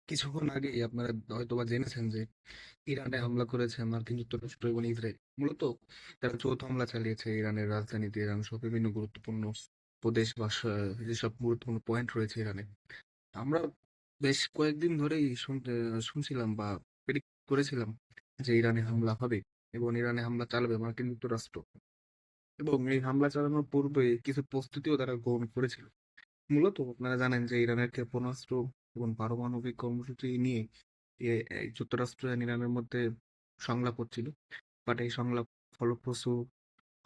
কিছুক্ষণ আগেই আপনারা হয়তোবা জেনেছেন যে ইরানে হামলা করেছে মার্কিন যুক্তরাষ্ট্র এবং ইসরায়েল। মূলত তারা যৌথ হামলা চালিয়েছে ইরানের রাজধানী তেহরান সহ বিভিন্ন গুরুত্বপূর্ণ প্রদেশ বা যেসব গুরুত্বপূর্ণ পয়েন্ট রয়েছে ইরানে। আমরা বেশ কয়েকদিন ধরেই শুনছিলাম বা প্রেডিক্ট করেছিলাম যে ইরানে হামলা হবে এবং ইরানে হামলা চালাবে মার্কিন যুক্তরাষ্ট্র, এবং এই হামলা চালানোর পূর্বে কিছু প্রস্তুতিও তারা গ্রহণ করেছিল। মূলত আপনারা জানেন যে ইরানের ক্ষেপণাস্ত্র এবং পারমাণবিক কর্মসূচি নিয়ে যুক্তরাষ্ট্র এবং ইরানের মধ্যে সংলাপ হচ্ছিল। বাট এই সংলাপ ফলপ্রসূ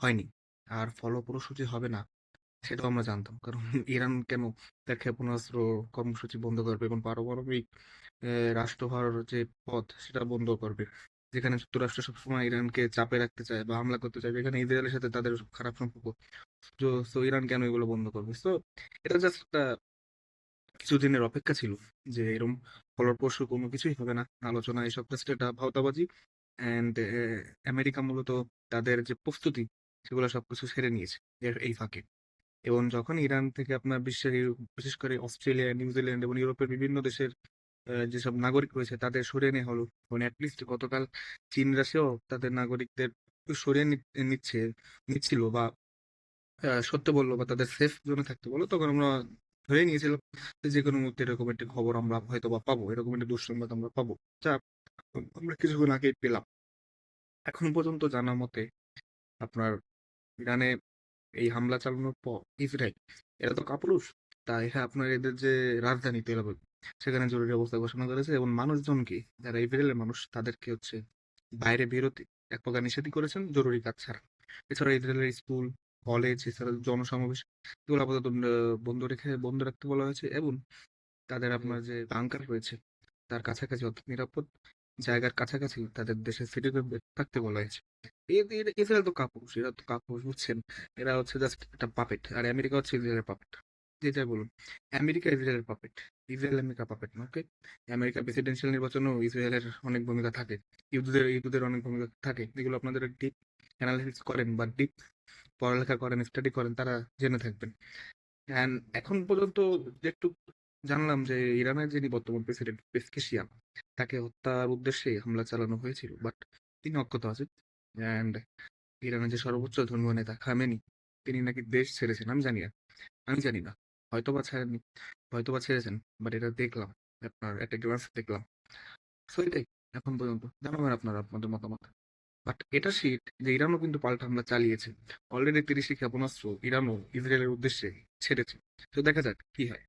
হয়নি, আর ফলপ্রসূ যে হবে না সেটাও আমরা জানতাম। কারণ ইরান কেন তার ক্ষেপণাস্ত্র কর্মসূচি বন্ধ করবে এবং পারমাণবিক রাষ্ট্র হওয়ার যে পথ সেটা বন্ধ করবে, যেখানে যুক্তরাষ্ট্র সবসময় ইরানকে চাপে রাখতে চায় বা হামলা করতে চায়, যেখানে ইসরায়েলের সাথে তাদের খারাপ সম্পর্ক। তো ইরান কেন এগুলো বন্ধ করবে? তো এটা জাস্ট একটা কিছুদিনের অপেক্ষা ছিল যে এরকম ফলপ্রসূ কোনো কিছুই হবে না আলোচনা, এসব জাস্ট এটা ভাওতাবাজি। অ্যান্ড আমেরিকা মূলত তাদের যে প্রস্তুতি সেগুলো সবকিছু সেরে নিয়েছে এই ফাঁকে। এবং যখন ইরান থেকে আপনার বিশ্বের বিশেষ করে অস্ট্রেলিয়া, নিউজিল্যান্ড এবং ইউরোপের বিভিন্ন দেশের যেসব নাগরিক রয়েছে তাদের সরিয়ে নেওয়া হলো, এবং অ্যাটলিস্ট গতকাল চীন রাশিয়াও তাদের নাগরিকদের সরিয়ে নিচ্ছিল বা সত্যি বললো বা তাদের সেফ জোনে থাকতে বললো, তখন আমরা ধরে নিয়েছিলাম যে যে কোনো মুহূর্তে এরকম একটি খবর আমরা হয়তো বা পাবো, এরকম একটি দুঃসংবাদ আমরা পাবো, যা আমরা কিছুক্ষণ আগেই পেলাম। এখন পর্যন্ত জানা মতে আপনার ইরানে এই হামলা চালানোর পর ইসরায়েল, এরা তো কাপুরুষ, তাই হ্যাঁ আপনার এদের যে রাজধানী তেল আবিব সেখানে জরুরি অবস্থা ঘোষণা করেছে এবং মানুষজনকে, যারা ইসরায়েলের মানুষ তাদেরকে বাইরে বেরোতে এক প্রকার নিষেধই করেছেন জরুরি কাজ ছাড়া। এছাড়া ইসরায়েলের স্কুল, কলেজ, এছাড়া জনসমাবেশ এগুলো আপাতত বন্ধ রাখতে বলা হয়েছে, এবং তাদের আপনার যে বাংকার রয়েছে তার কাছাকাছি, অর্থাৎ নিরাপদ জায়গার কাছাকাছি তাদের দেশের সিটিজেনদের থাকতে বলা হয়েছে। ইসরায়েল তো কাপুরুষ, এরা তো কাপুরুষ, বুঝছেন? এরা হচ্ছে জাস্ট একটা পাপেট, আর আমেরিকা হচ্ছে ইসরায়েলের পাপেট। যেটাই বলুন, আমেরিকা ইসরায়েলের পাপেট, ইসরায়েল আমেরিকা পাপেট না, ওকে? আমেরিকা প্রেসিডেন্সিয়াল নির্বাচনেও ইসরায়েলের অনেক ভূমিকা থাকে, ইহুদিদের অনেক ভূমিকা থাকে, যেগুলো আপনাদের ডিপ অ্যানালিসিস করেন বা ডিপ পড়ালেখা করেন, স্টাডি করেন, তারা জেনে থাকবেন। অ্যান্ড এখন পর্যন্ত যে একটু জানলাম যে ইরানের যিনি বর্তমান প্রেসিডেন্ট পেসকেশিয়ান, তাকে হত্যার উদ্দেশ্যে হামলা চালানো হয়েছিল, বাট তিনি অক্ষত আছেন। অ্যান্ড ইরানের যে সর্বোচ্চ ধর্মীয় নেতা খামেনি, তিনি নাকি দেশ ছেড়েছেন। আমি জানি না, হয়তোবা ছাড়েননি, হয়তোবা ছেড়েছেন, বাট এটা দেখলাম, আপনার একটা গ্লান্স দেখলাম। সো এটাই এখন পর্যন্ত। জানাবেন আপনারা আপনাদের মতামত। বাট এটা শিট যে ইরানও কিন্তু পাল্টা হামলা চালিয়েছে। অলরেডি 30টি ক্ষেপণাস্ত্র ইরানও ইসরায়েলের উদ্দেশ্যে ছেড়েছে। তো দেখা যাক কি হয়।